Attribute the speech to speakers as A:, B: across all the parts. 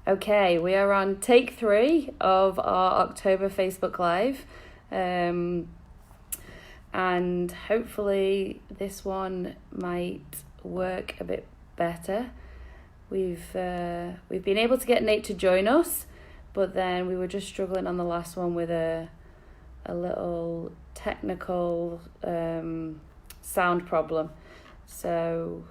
A: Okay, we are on take 3 of our October Facebook Live. And hopefully this one might work a bit better. We've been able to get Nate to join us, but then we were just struggling on the last one with a little technical sound problem. So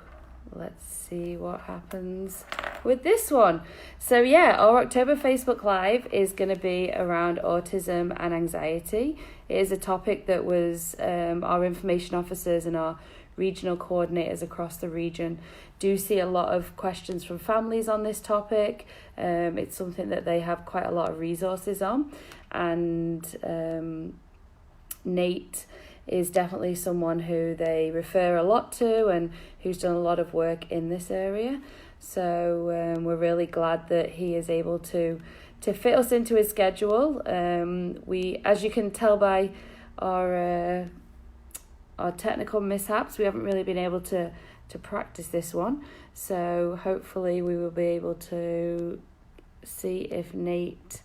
A: let's see what happens with this one. So yeah, our October Facebook Live is going to be around autism and anxiety. It is a topic that was our information officers and our regional coordinators across the region do see a lot of questions from families on this topic. It's something that they have quite a lot of resources on, and Nate is definitely someone who they refer a lot to and who's done a lot of work in this area. So we're really glad that he is able to fit us into his schedule. We, as you can tell by our technical mishaps, we haven't really been able to practice this one. So hopefully we will be able to see if Nate,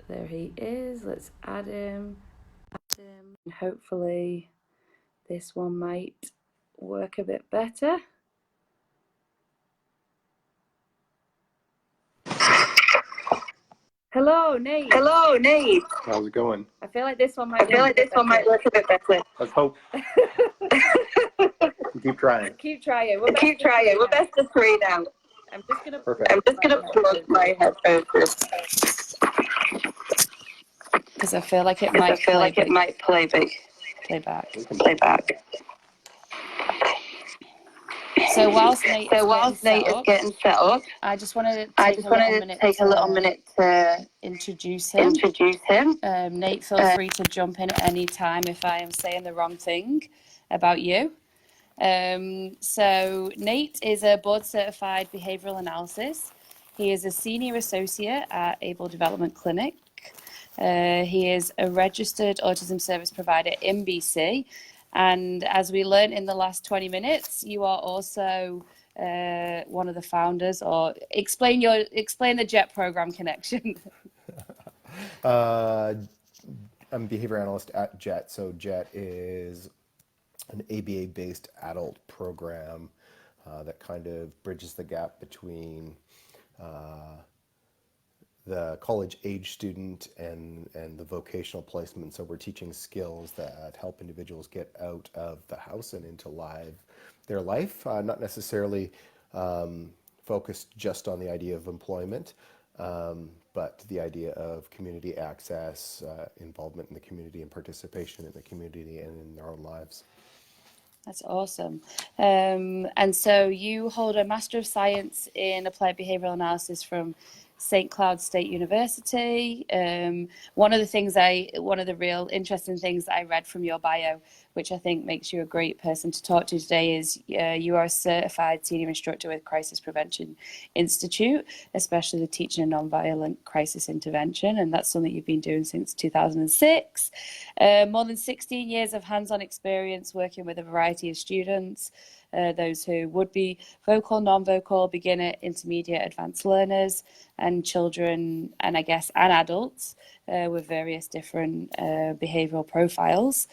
A: there he is, let's add him. And hopefully this one might work a bit better. Hello, Nate.
B: Hello, Nate. How's it going?
A: I feel like this one might
B: work a bit better. Let's hope. Keep trying.
A: Keep trying.
B: We're best of 3 now.
A: I'm just gonna
B: plug my headphones
A: because I feel like it might play back. So whilst Nate is getting set up, I just wanted to take a little minute to introduce him. Nate, feel free to jump in at any time if I am saying the wrong thing about you. So Nate is a Board Certified Behavioral Analyst. He is a Senior Associate at ABLE Developmental Clinic. He is a Registered Autism Service Provider in BC. And as we learned in the last 20 minutes, you are also one of the founders, or explain the JET program connection.
C: I'm a behavior analyst at JET. So JET is an ABA-based adult program that kind of bridges the gap between the college age student and the vocational placement. So we're teaching skills that help individuals get out of the house and into their life, not necessarily focused just on the idea of employment, but the idea of community access, involvement in the community and participation in the community and in their own lives.
A: That's awesome. And so you hold a Master of Science in Applied Behavioral Analysis from St. Cloud State University. One of the real interesting things that I read from your bio, which I think makes you a great person to talk to today, is you are a certified senior instructor with Crisis Prevention Institute, especially the teaching of nonviolent crisis intervention, and that's something you've been doing since 2006. More than 16 years of hands-on experience working with a variety of students, those who would be vocal, non-vocal, beginner, intermediate, advanced learners, and children, and adults with various different behavioral profiles.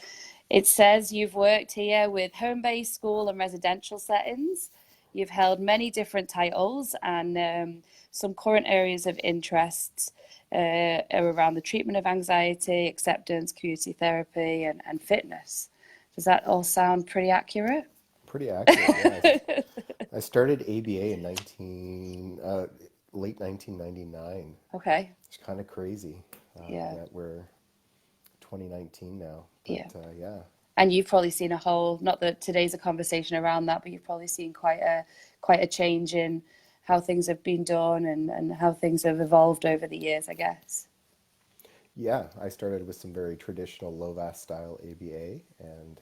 A: It says you've worked here with home-based, school, and residential settings. You've held many different titles, and some current areas of interest are around the treatment of anxiety, acceptance, community therapy, and fitness. Does that all sound pretty accurate?
C: Pretty accurate, yeah. I started ABA in late 1999.
A: Okay.
C: It's kind of crazy. That we're 2019 now. But, yeah.
A: And you've probably seen not that today's a conversation around that, but you've probably seen quite a change in how things have been done and how things have evolved over the years, I guess.
C: Yeah, I started with some very traditional LOVAS style ABA, and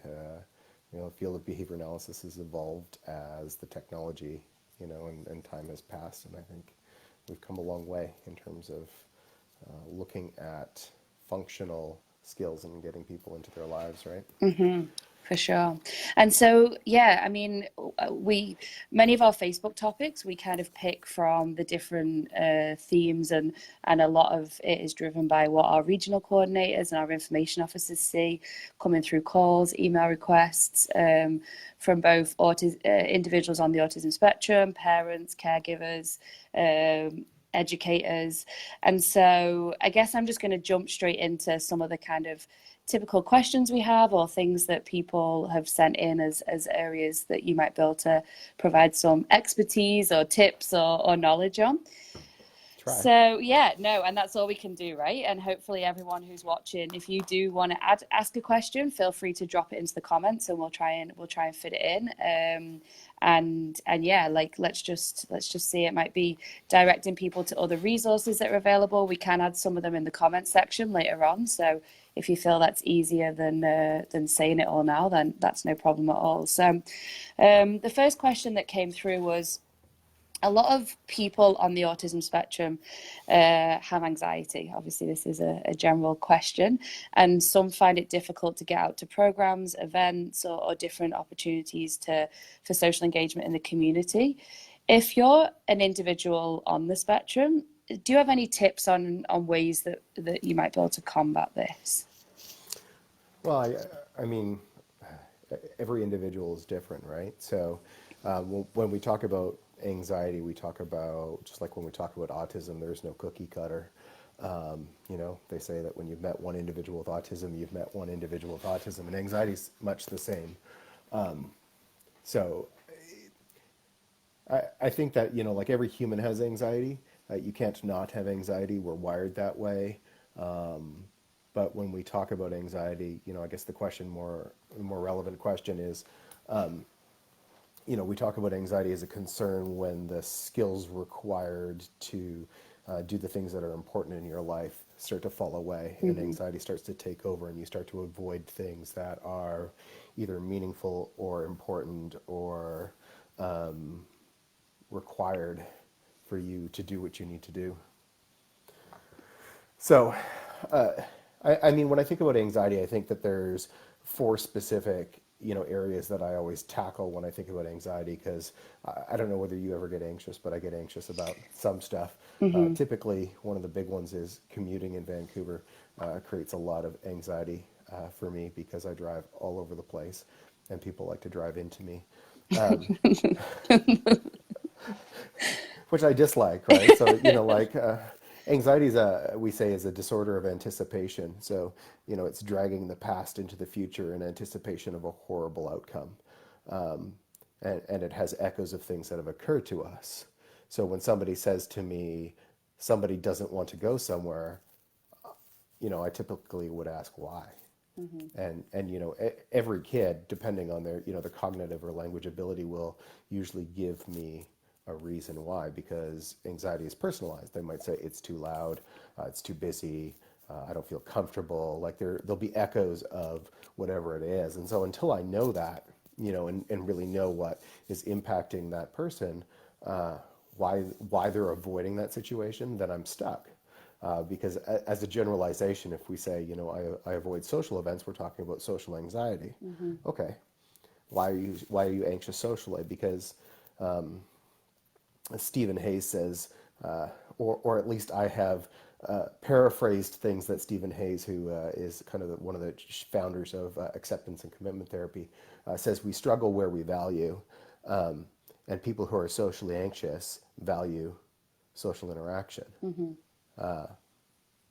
C: the field of behavior analysis has evolved as the technology, and time has passed, and I think we've come a long way in terms of looking at functional skills and getting people into their lives, right?
A: Mm-hmm. For sure. And so, yeah, I mean, many of our Facebook topics, we kind of pick from the different themes, and a lot of it is driven by what our regional coordinators and our information officers see coming through calls, email requests, from both individuals on the autism spectrum, parents, caregivers, educators. And so I guess I'm just going to jump straight into some of the kind of typical questions we have, or things that people have sent in as areas that you might be able to provide some expertise or tips or knowledge on.
C: Try.
A: So yeah, no, and that's all we can do, right? And hopefully everyone who's watching, if you do want to ask a question, feel free to drop it into the comments, and we'll try and fit it in. And yeah, like let's just see. It might be directing people to other resources that are available. We can add some of them in the comments section later on. So if you feel that's easier than saying it all now, then that's no problem at all. So the first question that came through was, a lot of people on the autism spectrum have anxiety. Obviously, this is a general question, and some find it difficult to get out to programs, events, or different opportunities for social engagement in the community. If you're an individual on the spectrum, do you have any tips on ways that you might be able to combat this?
C: Well, I mean, every individual is different, right? So when we talk about anxiety, we talk about, just like when we talk about autism, there's no cookie cutter. You know, they say that when you've met one individual with autism, you've met one individual with autism, and anxiety is much the same. So I think that, you know, like every human has anxiety. You can't not have anxiety. We're wired that way. But when we talk about anxiety, you know, I guess the more relevant question is, you know, we talk about anxiety as a concern when the skills required to do the things that are important in your life start to fall away, and anxiety starts to take over, and you start to avoid things that are either meaningful or important or required for you to do what you need to do. So, I mean, when I think about anxiety, I think that there's 4 specific, you know, areas that I always tackle when I think about anxiety, because I don't know whether you ever get anxious, but I get anxious about some stuff. Typically, one of the big ones is commuting in Vancouver. Creates a lot of anxiety for me because I drive all over the place, and people like to drive into me, which I dislike, right? So, you know, like anxiety is we say is a disorder of anticipation. So, you know, it's dragging the past into the future in anticipation of a horrible outcome. And it has echoes of things that have occurred to us. So when somebody says to me, somebody doesn't want to go somewhere, you know, I typically would ask why. And you know, every kid, depending on their, you know, their cognitive or language ability, will usually give me a reason why, because anxiety is personalized. They might say it's too loud, it's too busy, I don't feel comfortable. Like there'll be echoes of whatever it is. And so until I know that, you know, and really know what is impacting that person, why they're avoiding that situation, then I'm stuck. Because as a generalization, if we say, you know, I avoid social events, we're talking about social anxiety. Okay, why are you anxious socially? Because Stephen Hayes says, or at least I have paraphrased things that Stephen Hayes, who is kind of one of the founders of acceptance and commitment therapy, says we struggle where we value, and people who are socially anxious value social interaction.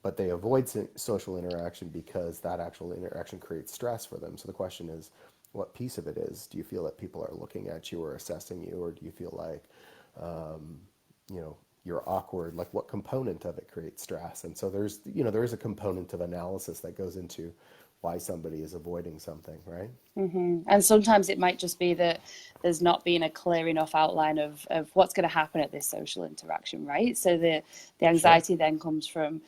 C: But they avoid social interaction because that actual interaction creates stress for them. So the question is, what piece of it is? Do you feel that people are looking at you or assessing you, or do you feel like, you know, you're awkward? Like, what component of it creates stress? And so there's, you know, there is a component of analysis that goes into why somebody is avoiding something, right?
A: And sometimes it might just be that there's not been a clear enough outline of what's going to happen at this social interaction, right? So the anxiety then comes from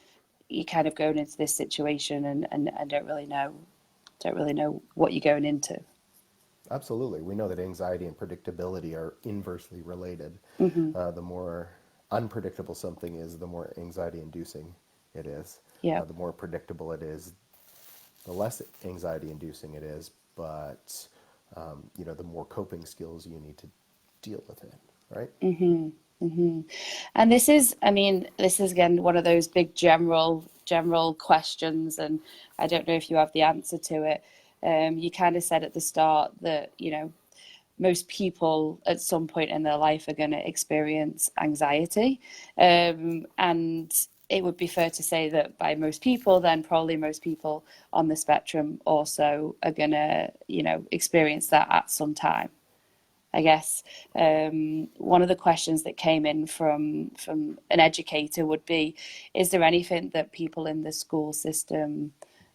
A: you kind of going into this situation and don't really know what you're going into.
C: Absolutely. We know that anxiety and predictability are inversely related. The more unpredictable something is, the more anxiety inducing it is.
A: Yeah.
C: The more predictable it is, the less anxiety inducing it is. but the more coping skills you need to deal with it, right?
A: And this is, I mean, this is again one of those big general questions, and I don't know if you have the answer to it. You kind of said at the start that, most people at some point in their life are going to experience anxiety. And it would be fair to say that by most people, then probably most people on the spectrum also are going to, experience that at some time. I guess one of the questions that came in from an educator would be, is there anything that people in the school system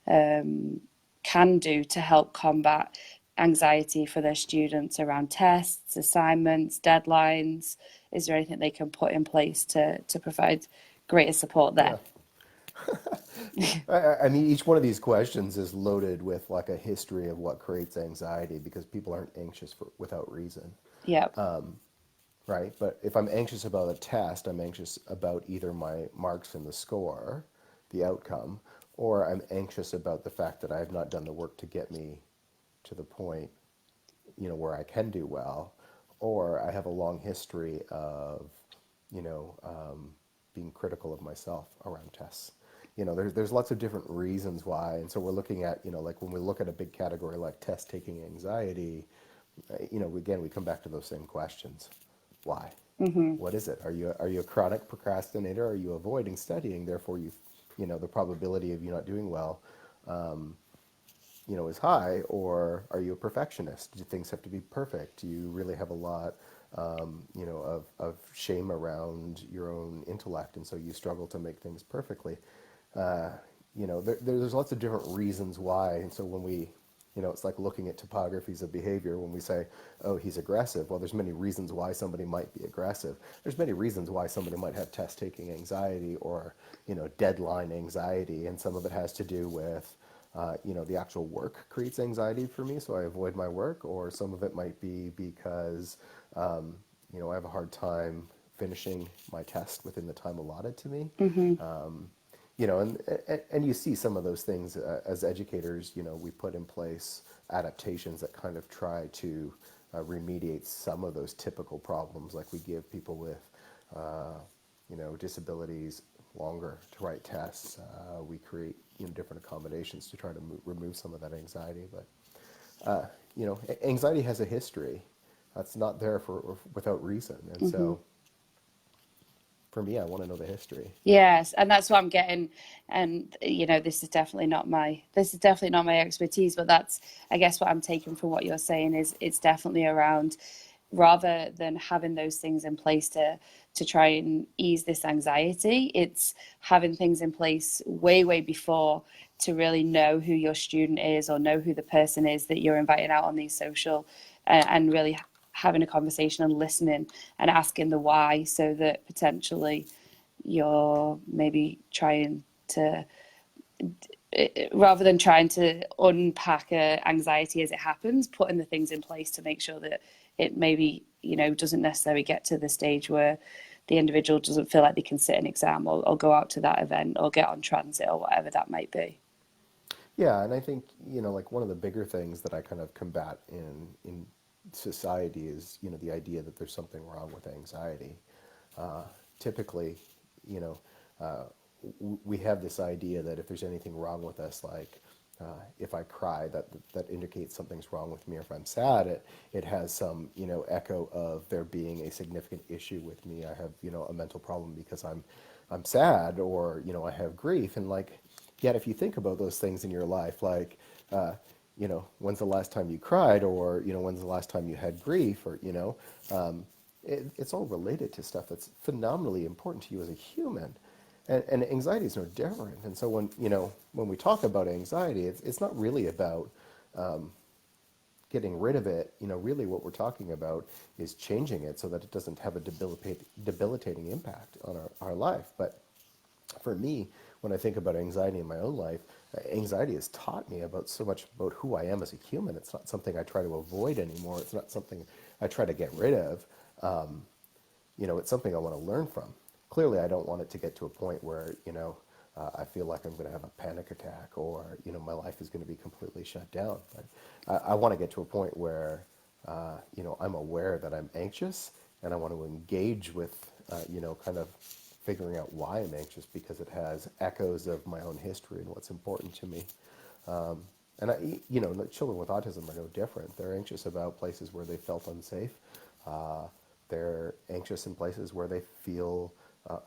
A: can do to help combat anxiety for their students around tests, assignments, deadlines? Is there anything they can put in place to provide greater support there?
C: I mean, each one of these questions is loaded with like a history of what creates anxiety, because people aren't anxious without reason.
A: Yeah.
C: Right? But if I'm anxious about a test, I'm anxious about either my marks in the score, the outcome, or I'm anxious about the fact that I have not done the work to get me to the point, where I can do well, or I have a long history of, being critical of myself around tests. There's lots of different reasons why, and so we're looking at, like when we look at a big category like test taking anxiety, again, we come back to those same questions. Why? What is it? Are you a chronic procrastinator? Are you avoiding studying? Therefore, the probability of you not doing well, is high. Or are you a perfectionist? Do things have to be perfect? Do you really have a lot, of shame around your own intellect, and so you struggle to make things perfectly? There's lots of different reasons why, and so when we it's like looking at topographies of behavior. When we say, oh, he's aggressive, well, there's many reasons why somebody might be aggressive. There's many reasons why somebody might have test-taking anxiety or, deadline anxiety, and some of it has to do with, the actual work creates anxiety for me, so I avoid my work, or some of it might be because, I have a hard time finishing my test within the time allotted to me. And you see some of those things as educators. We put in place adaptations that kind of try to remediate some of those typical problems. Like we give people with, disabilities longer to write tests. We create different accommodations to try to remove some of that anxiety. But anxiety has a history. That's not there without reason, and so. For me, I want to know the history.
A: Yes, and that's what I'm getting. And this is definitely not my expertise, but that's, I guess, what I'm taking from what you're saying is it's definitely around, rather than having those things in place to try and ease this anxiety, it's having things in place way before to really know who your student is, or know who the person is that you're inviting out on these social, and really having a conversation and listening and asking the why, so that potentially you're maybe trying to, rather than trying to unpack anxiety as it happens, putting the things in place to make sure that it maybe, doesn't necessarily get to the stage where the individual doesn't feel like they can sit an exam, or go out to that event, or get on transit, or whatever that might be.
C: Yeah, and I think, like one of the bigger things that I kind of combat in society is, the idea that there's something wrong with anxiety. Typically, we have this idea that if there's anything wrong with us, like if I cry, that indicates something's wrong with me. Or if I'm sad, it has some, echo of there being a significant issue with me. I have, a mental problem because I'm sad, or, I have grief. And like, yet if you think about those things in your life, like, when's the last time you cried, or, when's the last time you had grief, or, it's all related to stuff that's phenomenally important to you as a human. And anxiety is no different. And so when we talk about anxiety, it's not really about getting rid of it. Really what we're talking about is changing it so that it doesn't have a debilitating impact on our life. But for me, when I think about anxiety in my own life, anxiety has taught me so much about who I am as a human. It's not something I try to avoid anymore. It's not something I try to get rid of. It's something I want to learn from. Clearly, I don't want it to get to a point where, I feel like I'm going to have a panic attack, or my life is going to be completely shut down. I want to get to a point where I'm aware that I'm anxious, and I want to engage with kind of figuring out why I'm anxious, because it has echoes of my own history and what's important to me. And the children with autism are no different. They're anxious about places where they felt unsafe. They're anxious in places where they feel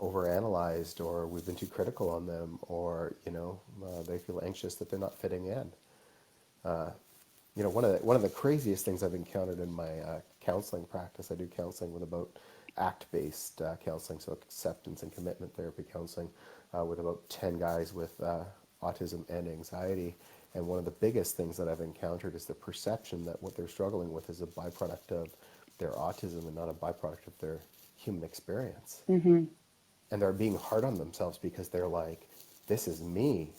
C: overanalyzed, or we've been too critical on them, or they feel anxious that they're not fitting in. One of the craziest things I've encountered in my counseling practice. I do counseling with about ACT-based counseling, so acceptance and commitment therapy counseling, with about 10 guys with autism and anxiety. And one of the biggest things that I've encountered is the perception that what they're struggling with is a byproduct of their autism and not a byproduct of their human experience.
A: Mm-hmm.
C: And they're being hard on themselves because they're like, this is me.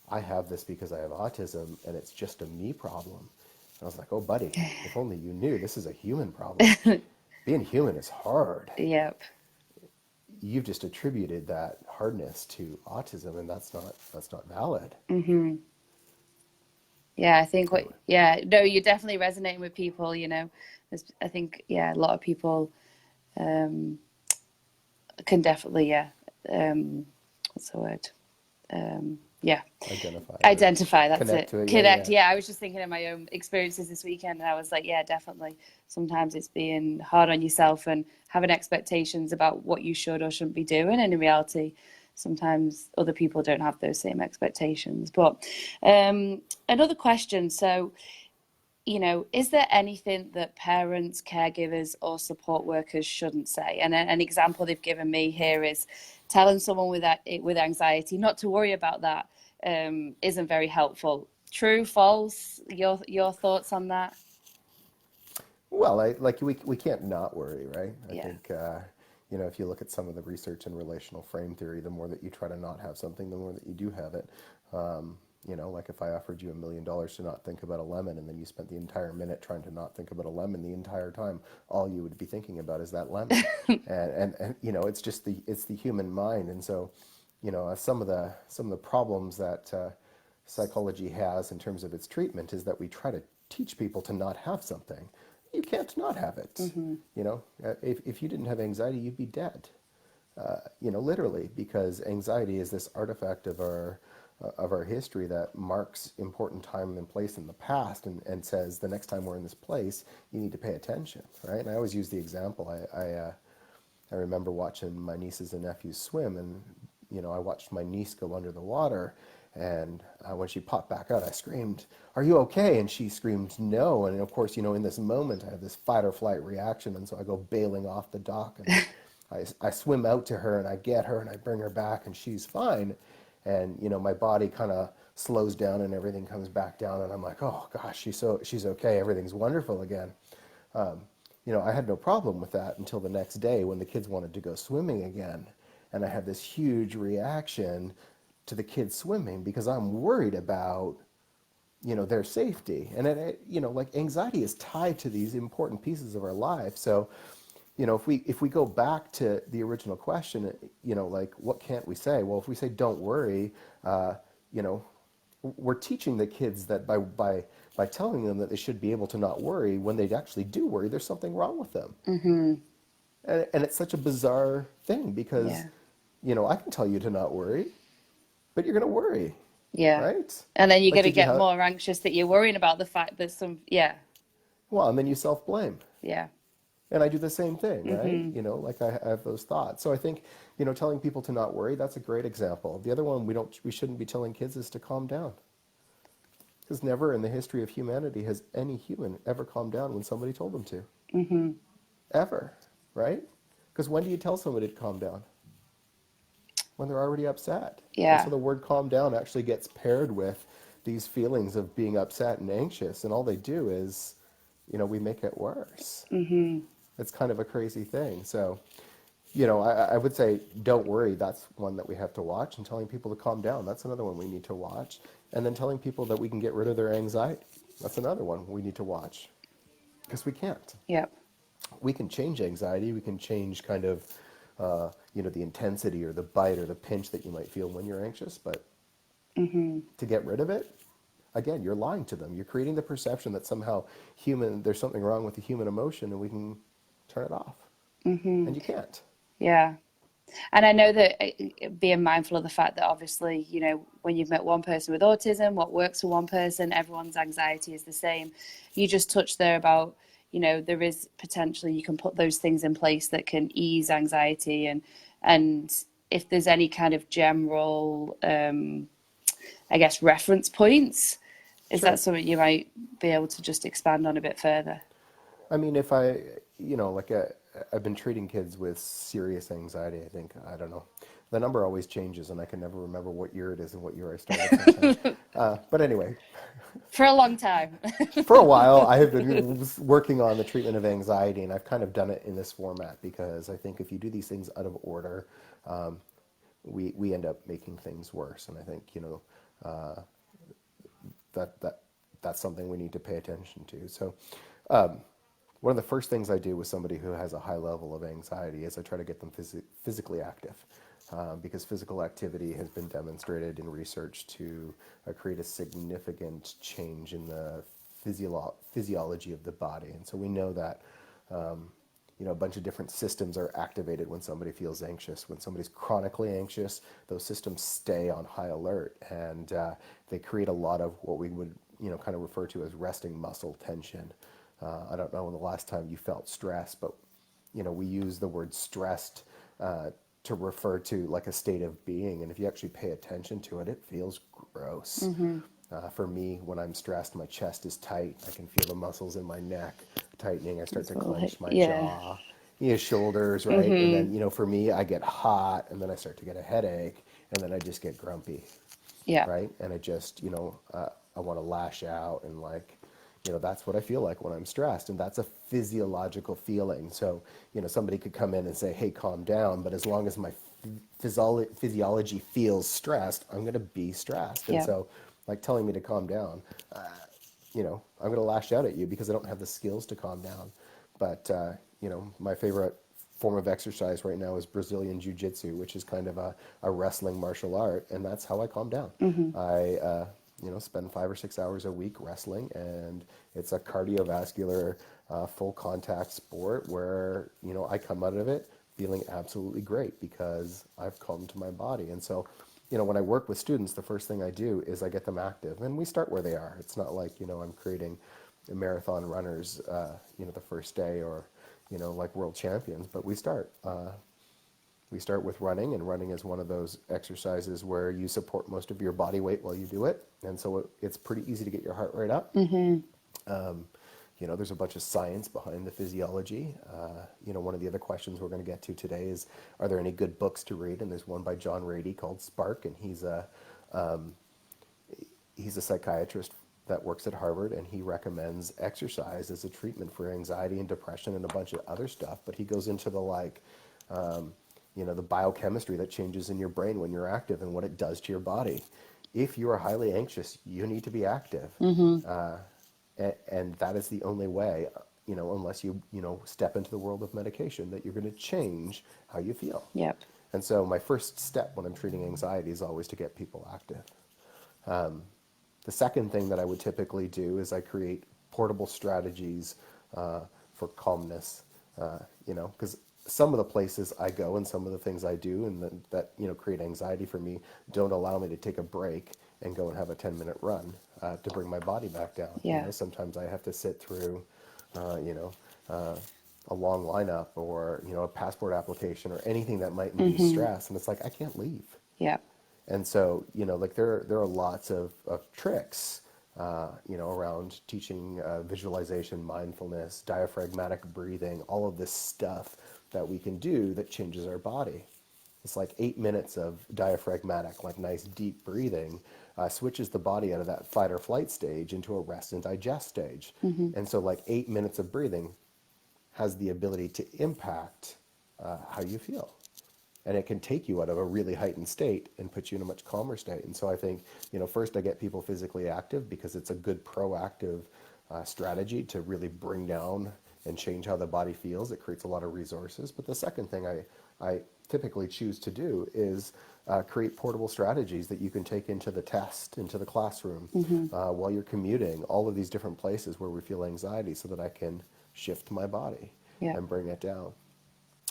C: I have this because I have autism, and it's just a me problem. And I was like, oh, buddy, if only you knew this is a human problem. Being human is hard.
A: Yep.
C: You've just attributed that hardness to autism, and that's not valid.
A: Mm-hmm. Yeah, I think you're definitely resonating with people, I think, a lot of people can definitely, what's the word? Identify, that's
C: Connect
A: it.
C: to it.
A: Connect, yeah. I was just thinking of my own experiences this weekend, and I was like, yeah, definitely. Sometimes it's being hard on yourself and having expectations about what you should or shouldn't be doing, and in reality, sometimes other people don't have those same expectations. But another question, so, is there anything that parents, caregivers, or support workers shouldn't say? And an example they've given me here is telling someone with anxiety not to worry about that isn't very helpful. True, false? Your thoughts on that?
C: Well, we can't not worry, right? I
A: Yeah.
C: think if you look at some of the research in relational frame theory, the more that you try to not have something, the more that you do have it. Like if I offered you $1 million to not think about a lemon, and then you spent the entire minute trying to not think about a lemon the entire time, all you would be thinking about is that lemon. and it's just the human mind. And so, some of the problems that psychology has in terms of its treatment is that we try to teach people to not have something. You can't not have it.
A: Mm-hmm.
C: If you didn't have anxiety, you'd be dead. Literally, because anxiety is this artifact of our history that marks important time and place in the past, and says the next time we're in this place, you need to pay attention, right? And I always use the example. I remember watching my nieces and nephews swim, and I watched my niece go under the water, and when she popped back out, I screamed, "Are you okay?" And she screamed, "No." And of course, in this moment, I have this fight or flight reaction, and so I go bailing off the dock, and I swim out to her, and I get her, and I bring her back, and she's fine. And my body kind of slows down, and everything comes back down, and I'm like, oh gosh, she's okay, everything's wonderful again. I had no problem with that until the next day when the kids wanted to go swimming again, and I had this huge reaction to the kids swimming because I'm worried about their safety. And anxiety is tied to these important pieces of our life. So if we go back to the original question, what can't we say? Well, if we say don't worry, we're teaching the kids that by telling them that they should be able to not worry, when they actually do worry, there's something wrong with them.
A: Mm-hmm.
C: And it's such a bizarre thing because, I can tell you to not worry, but you're going to worry.
A: Yeah.
C: Right?
A: And then you're going to get more anxious that you're worrying about the fact that
C: Well, and then you self-blame.
A: Yeah.
C: And I do the same thing,
A: Mm-hmm.
C: right? I have those thoughts. So I think, telling people to not worry, that's a great example. The other one we shouldn't be telling kids is to calm down. Because never in the history of humanity has any human ever calmed down when somebody told them to.
A: Mm-hmm.
C: Ever, right? Because when do you tell somebody to calm down? When they're already upset.
A: Yeah.
C: And so the word calm down actually gets paired with these feelings of being upset and anxious, and all they do is, we make it worse.
A: Mm-hmm.
C: It's kind of a crazy thing. So, I would say don't worry. That's one that we have to watch. And telling people to calm down, that's another one we need to watch. And then telling people that we can get rid of their anxiety, that's another one we need to watch. Because we can't.
A: Yep.
C: We can change anxiety. We can change kind of the intensity or the bite or the pinch that you might feel when you're anxious, but to get rid of it, again, you're lying to them. You're creating the perception that somehow there's something wrong with the human emotion and we can turn it off. And you can't.
A: Yeah. And I know that being mindful of the fact that obviously, when you've met one person with autism, what works for one person, everyone's anxiety is the same. You just touched there about, there is potentially you can put those things in place that can ease anxiety. And if there's any kind of general, reference points, is
C: Sure.
A: that something you might be able to just expand on a bit further?
C: I mean, if I've been treating kids with serious anxiety, I don't know. The number always changes and I can never remember what year it is and what year I started sometimes. But anyway.
A: For a long time.
C: For a while, I have been working on the treatment of anxiety, and I've kind of done it in this format because I think if you do these things out of order, we end up making things worse. And I think, that's something we need to pay attention to. So one of the first things I do with somebody who has a high level of anxiety is I try to get them physically active, because physical activity has been demonstrated in research to create a significant change in the physiology of the body. And so we know that a bunch of different systems are activated when somebody feels anxious. When somebody's chronically anxious, those systems stay on high alert, and they create a lot of what we would kind of refer to as resting muscle tension. I don't know when the last time you felt stress, but we use the word stressed to refer to like a state of being, and if you actually pay attention to it, it feels gross. For me, when I'm stressed, my chest is tight. I can feel the muscles in my neck tightening. I start to clench my jaw, shoulders, right? And then, for me, I get hot, and then I start to get a headache, and then I just get grumpy, right? And I just, I want to lash out, and that's what I feel like when I'm stressed, and that's a physiological feeling. So, somebody could come in and say, hey, calm down, but as long as my physiology feels stressed, I'm going to be stressed. And so, telling me to calm down, I'm going to lash out at you because I don't have the skills to calm down. But, my favorite form of exercise right now is Brazilian Jiu-Jitsu, which is kind of a wrestling martial art, and that's how I calm down. I spend 5 or 6 hours a week wrestling, and it's a cardiovascular, full contact sport where, I come out of it feeling absolutely great because I've calmed my body. And so, when I work with students, the first thing I do is I get them active, and we start where they are. It's not like, I'm creating marathon runners, the first day, or, like world champions, but we start. We start with running, and running is one of those exercises where you support most of your body weight while you do it. And so it's pretty easy to get your heart rate up. There's a bunch of science behind the physiology. One of the other questions we're going to get to today is, are there any good books to read? And there's one by John Rady called Spark, and he's a psychiatrist that works at Harvard, and he recommends exercise as a treatment for anxiety and depression and a bunch of other stuff. But he goes into the the biochemistry that changes in your brain when you're active and what it does to your body. If you are highly anxious, you need to be active. And that is the only way, unless you, step into the world of medication, that you're going to change how you feel. And so my first step when I'm treating anxiety is always to get people active. The second thing that I would typically do is I create portable strategies for calmness, because some of the places I go and some of the things I do and that create anxiety for me don't allow me to take a break and go and have a 10-minute run to bring my body back down. Sometimes I have to sit through, a long lineup or, a passport application or anything that might induce stress. And it's like, I can't leave. And so, there are lots of tricks, around teaching visualization, mindfulness, diaphragmatic breathing, all of this stuff that we can do that changes our body. It's like 8 minutes of diaphragmatic, like nice deep breathing, switches the body out of that fight or flight stage into a rest and digest stage. And so 8 minutes of breathing has the ability to impact how you feel. And it can take you out of a really heightened state and put you in a much calmer state. And so I think, first I get people physically active because it's a good proactive strategy to really bring down and change how the body feels. It creates a lot of resources. But the second thing I typically choose to do is create portable strategies that you can take into the test, into the classroom, while you're commuting, all of these different places where we feel anxiety, so that I can shift my body and bring it down.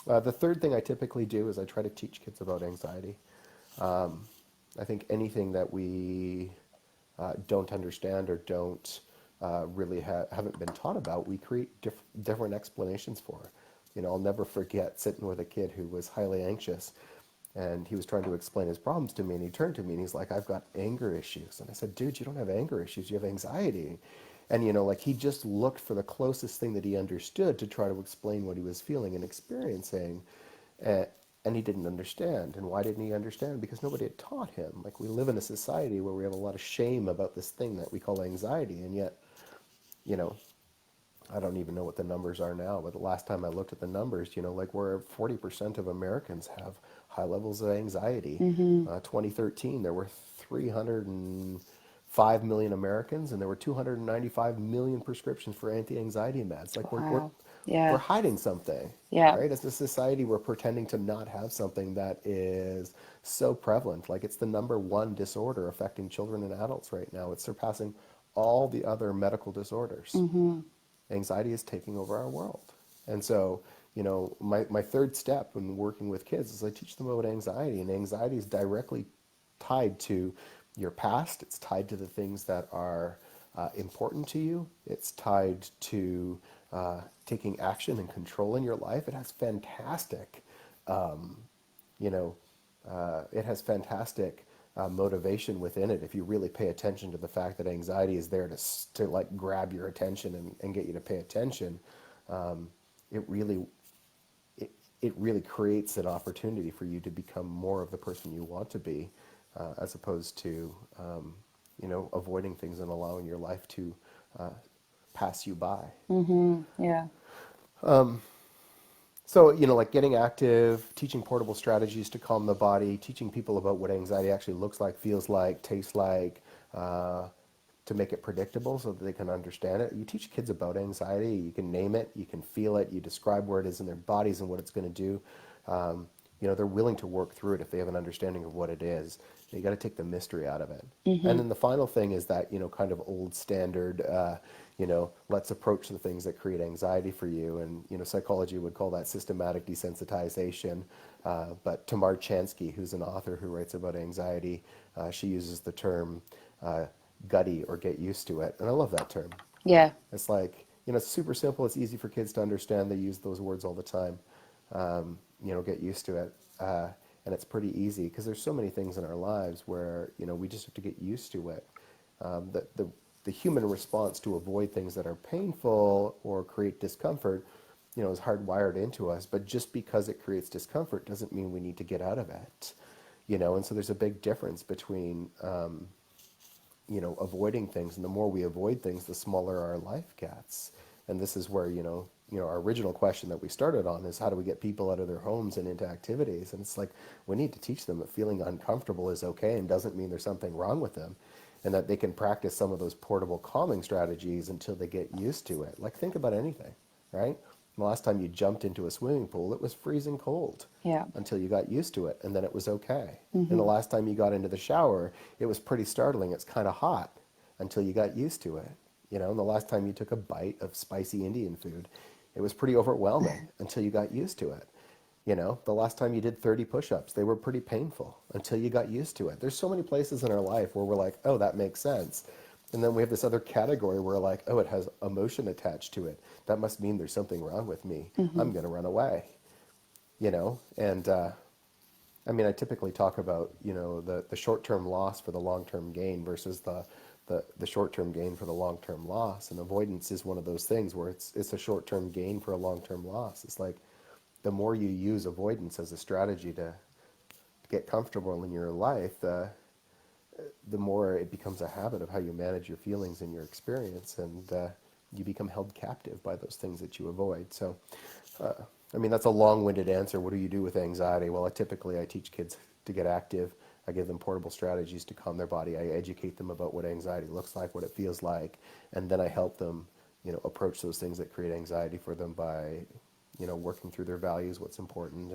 C: The third thing I typically do is I try to teach kids about anxiety. I think anything that we don't understand or don't really haven't been taught about, we create different explanations for. I'll never forget sitting with a kid who was highly anxious, and he was trying to explain his problems to me, and he turned to me and he's like, "I've got anger issues." And I said, "Dude, you don't have anger issues, you have anxiety." And like he just looked for the closest thing that he understood to try to explain what he was feeling and experiencing. And he didn't understand. And why didn't he understand? Because nobody had taught him. Like, we live in a society where we have a lot of shame about this thing that we call anxiety. And yet, I don't even know what the numbers are now, but the last time I looked at the numbers, like, where 40% of Americans have high levels of anxiety. 2013, there were 305 million Americans, and there were 295 million prescriptions for anti-anxiety meds. Like, we're hiding something, right? As a society, we're pretending to not have something that is so prevalent. Like, it's the number one disorder affecting children and adults right now. It's surpassing all the other medical disorders. Anxiety is taking over our world. And so, my third step when working with kids is I teach them about anxiety. And anxiety is directly tied to your past. It's tied to the things that are important to you. It's tied to taking action and control in your life. It has fantastic, motivation within it if you really pay attention to the fact that anxiety is there to like grab your attention and get you to pay attention. It really creates an opportunity for you to become more of the person you want to be, as opposed to avoiding things and allowing your life to pass you by. So, like getting active, teaching portable strategies to calm the body, teaching people about what anxiety actually looks like, feels like, tastes like, to make it predictable so that they can understand it. You teach kids about anxiety, you can name it, you can feel it, you describe where it is in their bodies and what it's going to do. They're willing to work through it if they have an understanding of what it is. You got to take the mystery out of it. And then the final thing is that, kind of old standard, let's approach the things that create anxiety for you. And, psychology would call that systematic desensitization. But Tamar Chansky, who's an author who writes about anxiety, she uses the term gutty or get used to it. And I love that term. It's like, it's super simple. It's easy for kids to understand. They use those words all the time. Get used to it. And it's pretty easy because there's so many things in our lives where, we just have to get used to it. The human response to avoid things that are painful or create discomfort, is hardwired into us. But just because it creates discomfort doesn't mean we need to get out of it. And so there's a big difference between, avoiding things. And the more we avoid things, the smaller our life gets. And this is where, our original question that we started on is how do we get people out of their homes and into activities? And it's like, we need to teach them that feeling uncomfortable is okay and doesn't mean there's something wrong with them, and that they can practice some of those portable calming strategies until they get used to it. Like, think about anything, right? The last time you jumped into a swimming pool, it was freezing cold until you got used to it, and then it was okay. And the last time you got into the shower, it was pretty startling. It's kind of hot until you got used to it. And the last time you took a bite of spicy Indian food, it was pretty overwhelming until you got used to it. The last time you did 30 push-ups, they were pretty painful until you got used to it. There's so many places in our life where we're like, oh, that makes sense. And then we have this other category where like, oh, it has emotion attached to it. That must mean there's something wrong with me. I'm going to run away. And I typically talk about, the short-term loss for the long-term gain versus the short-term gain for the long-term loss. And avoidance is one of those things where it's a short-term gain for a long-term loss. It's like the more you use avoidance as a strategy to get comfortable in your life, the more it becomes a habit of how you manage your feelings and your experience, and you become held captive by those things that you avoid. So, that's a long-winded answer. What do you do with anxiety? Well, I teach kids to get active. I give them portable strategies to calm their body. I educate them about what anxiety looks like, what it feels like, and then I help them approach those things that create anxiety for them by, working through their values, what's important,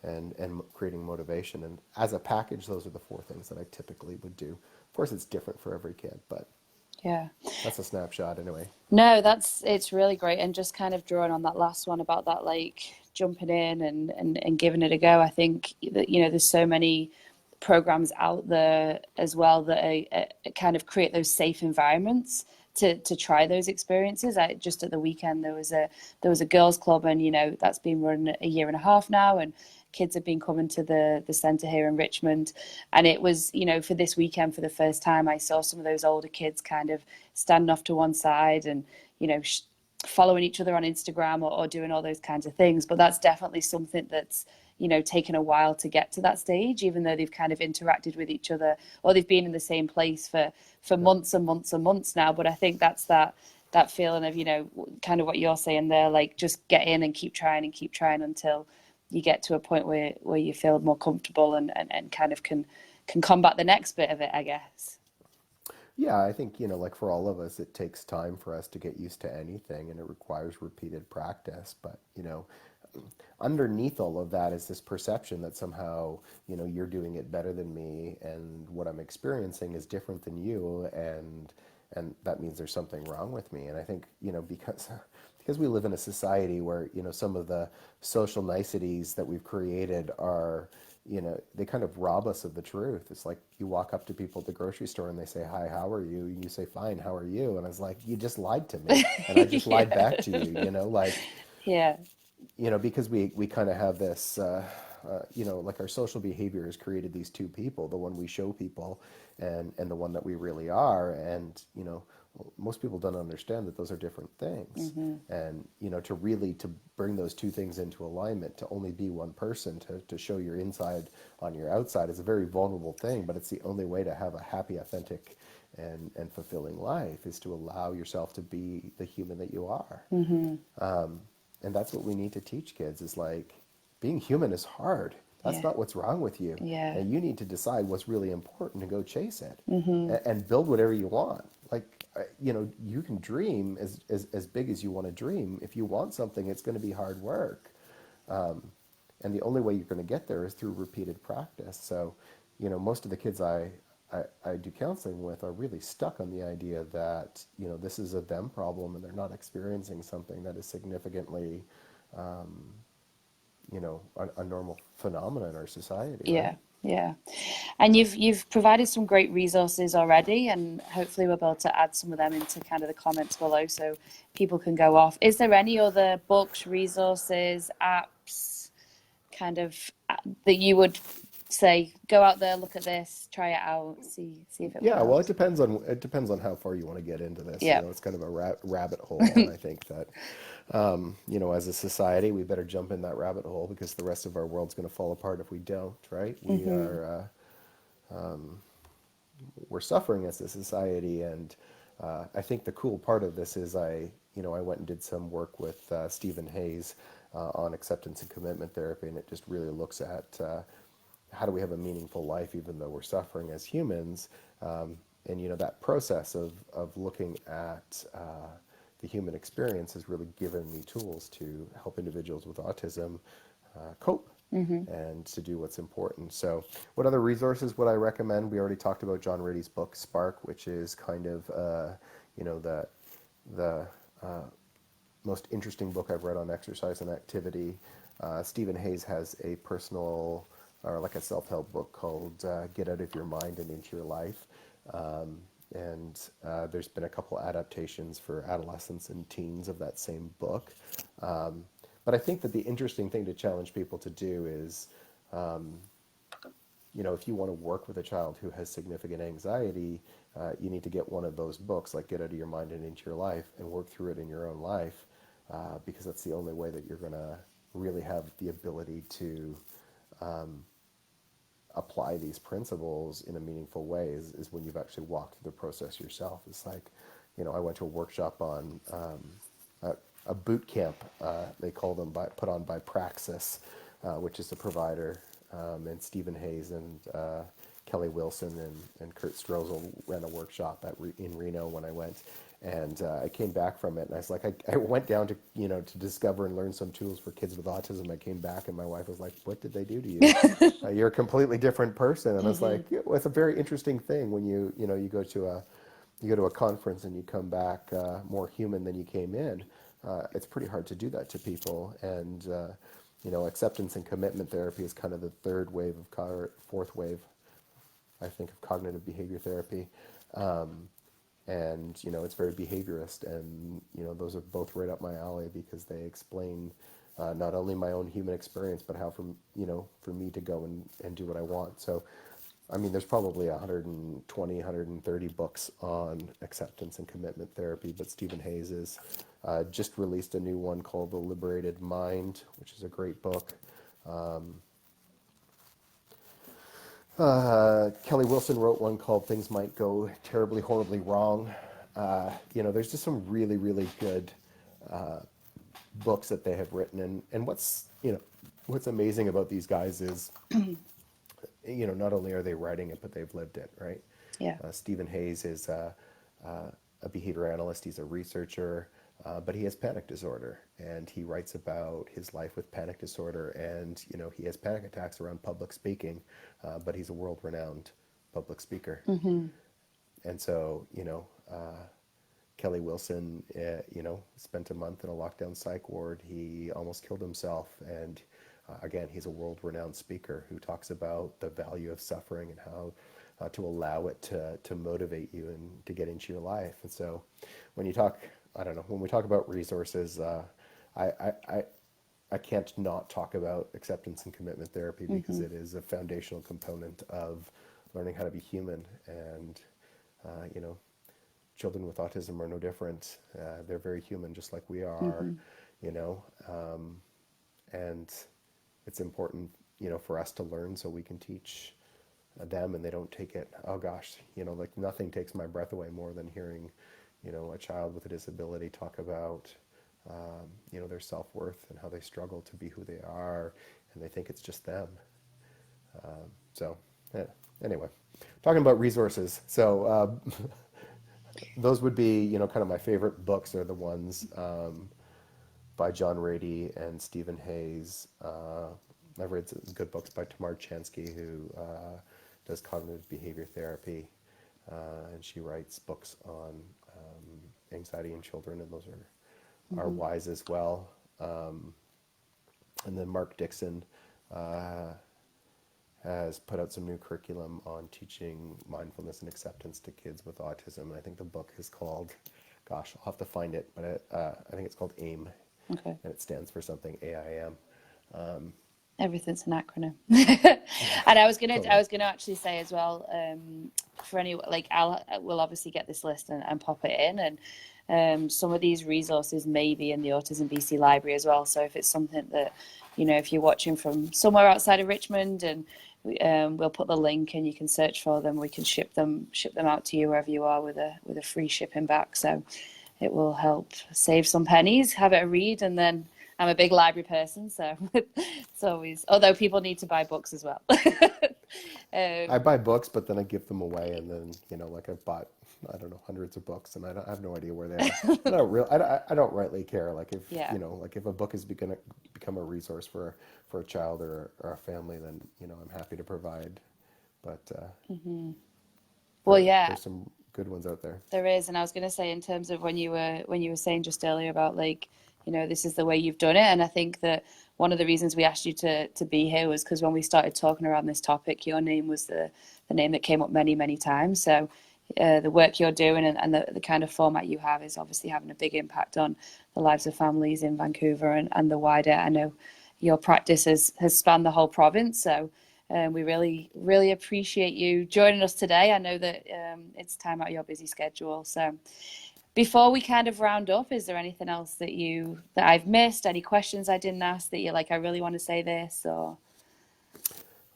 C: and creating motivation. And as a package, those are the four things that I typically would do. Of course, it's different for every kid, but
A: Yeah.
C: that's a snapshot anyway.
A: No, it's really great. And just kind of drawing on that last one about that, like jumping in and giving it a go. I think that, there's so many programs out there as well that kind of create those safe environments to try those experiences. Just at the weekend, there was a girls club, and, that's been run a year and a half now. And kids have been coming to the centre here in Richmond. And it was, for this weekend, for the first time, I saw some of those older kids kind of standing off to one side and, following each other on Instagram or doing all those kinds of things. But that's definitely something that's, taken a while to get to that stage, even though they've kind of interacted with each other or they've been in the same place for months and months and months now. But I think that's that feeling of, kind of what you're saying there, like just get in and keep trying until you get to a point where you feel more comfortable and kind of can combat the next bit of it, I guess.
C: Yeah, I think, like for all of us, it takes time for us to get used to anything and it requires repeated practice. But, underneath all of that is this perception that somehow, you're doing it better than me and what I'm experiencing is different than you. And that means there's something wrong with me. And I think, because we live in a society where, some of the social niceties that we've created are, they kind of rob us of the truth. It's like you walk up to people at the grocery store and they say, "Hi, how are you?" And you say, "Fine, how are you?" And I was like, "You just lied to me." And I just lied back to you, like,
A: Yeah.
C: because we kind of have this, like our social behavior has created these two people, the one we show people and the one that we really are. And, most people don't understand that those are different things. And, to bring those two things into alignment, to only be one person, to show your inside on your outside is a very vulnerable thing, but it's the only way to have a happy, authentic, and fulfilling life is to allow yourself to be the human that you are. And that's what we need to teach kids is like, being human is hard. That's not what's wrong with you.
A: Yeah.
C: And you need to decide what's really important and go chase it and build whatever you want. Like, you can dream as big as you want to dream. If you want something, it's going to be hard work. And the only way you're going to get there is through repeated practice. So, most of the kids I do counseling with are really stuck on the idea that, this is a them problem and they're not experiencing something that is significantly, a normal phenomenon in our society.
A: Yeah.
C: Right?
A: Yeah. And you've provided some great resources already, and hopefully we'll be able to add some of them into kind of the comments below so people can go off. Is there any other books, resources, apps, kind of that you would say, go out there, look at this, try it out, see if it
C: Yeah,
A: works?
C: well, it depends on how far you want to get into this.
A: Yeah.
C: It's kind of a rabbit hole, and I think that, as a society, we better jump in that rabbit hole because the rest of our world's going to fall apart if we don't. Right? We're suffering as a society, and I think the cool part of this is I went and did some work with Stephen Hayes on acceptance and commitment therapy, and it just really looks at how do we have a meaningful life even though we're suffering as humans, and that process of looking at the human experience has really given me tools to help individuals with autism cope and to do what's important. So what other resources would I recommend? We already talked about John Riddy's book Spark, which is kind of the most interesting book I've read on exercise and activity. Stephen Hayes has a personal or like a self-help book called Get Out of Your Mind and Into Your Life. And there's been a couple adaptations for adolescents and teens of that same book. But I think that the interesting thing to challenge people to do is, if you want to work with a child who has significant anxiety, you need to get one of those books, like Get Out of Your Mind and Into Your Life, and work through it in your own life, because that's the only way that you're going to really have the ability to apply these principles in a meaningful way is when you've actually walked through the process yourself. It's like, I went to a workshop on a boot camp, they call them, put on by Praxis, which is a provider, and Stephen Hayes and Kelly Wilson and Kurt Strozel ran a workshop in Reno when I went. And I came back from it, and I was like, I went down to, to discover and learn some tools for kids with autism. I came back, and my wife was like, "What did they do to you? You're a completely different person." And I was like, yeah, well, it's a very interesting thing when you go to a conference and you come back more human than you came in. It's pretty hard to do that to people, and acceptance and commitment therapy is kind of the fourth wave, I think, of cognitive behavior therapy. And it's very behaviorist, and those are both right up my alley because they explain not only my own human experience, but how for me to go and do what I want. So I mean, there's probably 120, 130 books on acceptance and commitment therapy, but Stephen Hayes has just released a new one called The Liberated Mind, which is a great book. Kelly Wilson wrote one called Things Might Go Terribly, Horribly Wrong. There's just some really, really good books that they have written. And what's amazing about these guys is, not only are they writing it, but they've lived it, right?
A: Yeah.
C: Stephen Hayes is a behavior analyst. He's a researcher, but he has panic disorder, and he writes about his life with panic disorder. And he has panic attacks around public speaking, but he's a world-renowned public speaker. And so Kelly Wilson, spent a month in a lockdown psych ward. He almost killed himself, and again, he's a world-renowned speaker who talks about the value of suffering and how to allow it to motivate you and to get into your life. And so when we talk about resources, I can't not talk about acceptance and commitment therapy because it is a foundational component of learning how to be human. And, children with autism are no different. They're very human, just like we are, and it's important, for us to learn so we can teach them and they don't take it, oh gosh, like nothing takes my breath away more than hearing, a child with a disability talk about, their self-worth and how they struggle to be who they are and they think it's just them. Anyway, talking about resources. So those would be, kind of my favorite books are the ones by John Rady and Stephen Hayes. I've read some good books by Tamar Chansky, who does cognitive behavior therapy, and she writes books on anxiety in children, and those are wise as well. And then Mark Dixon has put out some new curriculum on teaching mindfulness and acceptance to kids with autism. And I think the book is called, gosh, I'll have to find it, but I think it's called AIM.
A: Okay.
C: And it stands for something, AIM.
A: Everything's an acronym. And I was gonna actually say as well, for any, like, we'll obviously get this list and pop it in, and some of these resources may be in the Autism BC library as well. So if it's something that, if you're watching from somewhere outside of Richmond, and we'll put the link and you can search for them, we can ship them out to you wherever you are with a free shipping back. So it will help save some pennies, have it a read, and then I'm a big library person, so it's always, although people need to buy books as well.
C: I buy books, but then I give them away, and then, like I've bought, I don't know, hundreds of books, and I have no idea where they are. I don't rightly care. Like if, like if a book is going to become a resource for a child or a family, then, I'm happy to provide. But
A: well, yeah,
C: there's some good ones out there.
A: There is, and I was going to say, in terms of when you were saying just earlier about, like, this is the way you've done it, and I think that one of the reasons we asked you to be here was because when we started talking around this topic, your name was the name that came up many, many times. So the work you're doing and the kind of format you have is obviously having a big impact on the lives of families in Vancouver and the wider. I know your practice has spanned the whole province, so we really, really appreciate you joining us today. I know that it's time out of your busy schedule. So before we kind of round up, is there anything else that I've missed? Any questions I didn't ask that you're like, I really want to say this? Or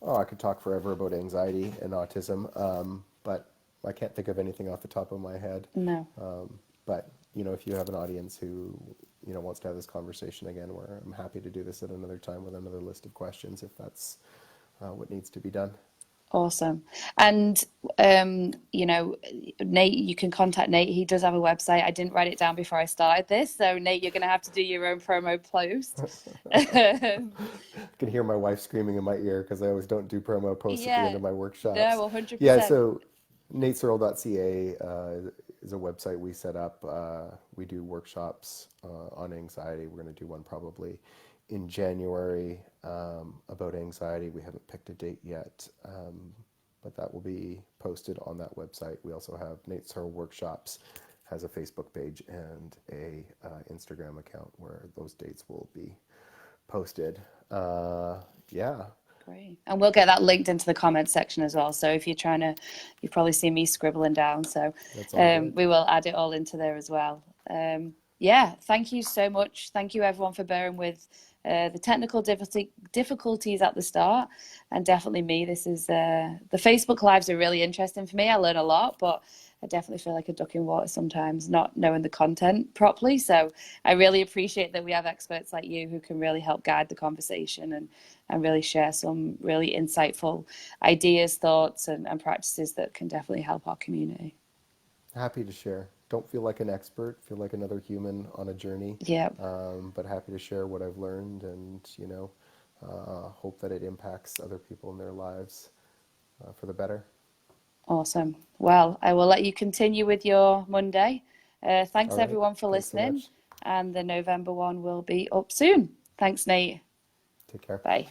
C: I could talk forever about anxiety and autism, but I can't think of anything off the top of my head.
A: No.
C: But if you have an audience who wants to have this conversation again, I'm happy to do this at another time with another list of questions if that's what needs to be done.
A: Awesome. And, you know, Nate, you can contact Nate. He does have a website. I didn't write it down before I started this. So, Nate, you're going to have to do your own promo post.
C: I can hear my wife screaming in my ear because I always don't do promo posts at the end
A: Yeah,
C: of my workshops.
A: no,
C: Yeah,
A: 100%.
C: so natesearle.ca is a website we set up. We do workshops on anxiety. We're going to do one probably in January about anxiety. We haven't picked a date yet, but that will be posted on that website. We also have Nate Searle Workshops has a Facebook page and a Instagram account where those dates will be posted. Yeah.
A: Great. And we'll get that linked into the comments section as well. So if you're trying to, you've probably seen me scribbling down. So
C: That's all good.
A: we will add it all into there as well. Yeah, thank you so much. Thank you everyone for bearing with the technical difficulties at the start. And definitely me, this is, the Facebook Lives are really interesting for me. I learn a lot, but I definitely feel like a duck in water sometimes, not knowing the content properly. So I really appreciate that we have experts like you who can really help guide the conversation and really share some really insightful ideas, thoughts, and practices that can definitely help our community.
C: Happy to share. Don't feel like an expert, feel like another human on a journey.
A: Yeah.
C: But happy to share what I've learned and, hope that it impacts other people in their lives for the better.
A: Awesome. Well, I will let you continue with your Monday. Thanks
C: All right.
A: everyone for
C: Thanks so
A: listening.
C: much.
A: And the November one will be up soon. Thanks, Nate.
C: Take care.
A: Bye.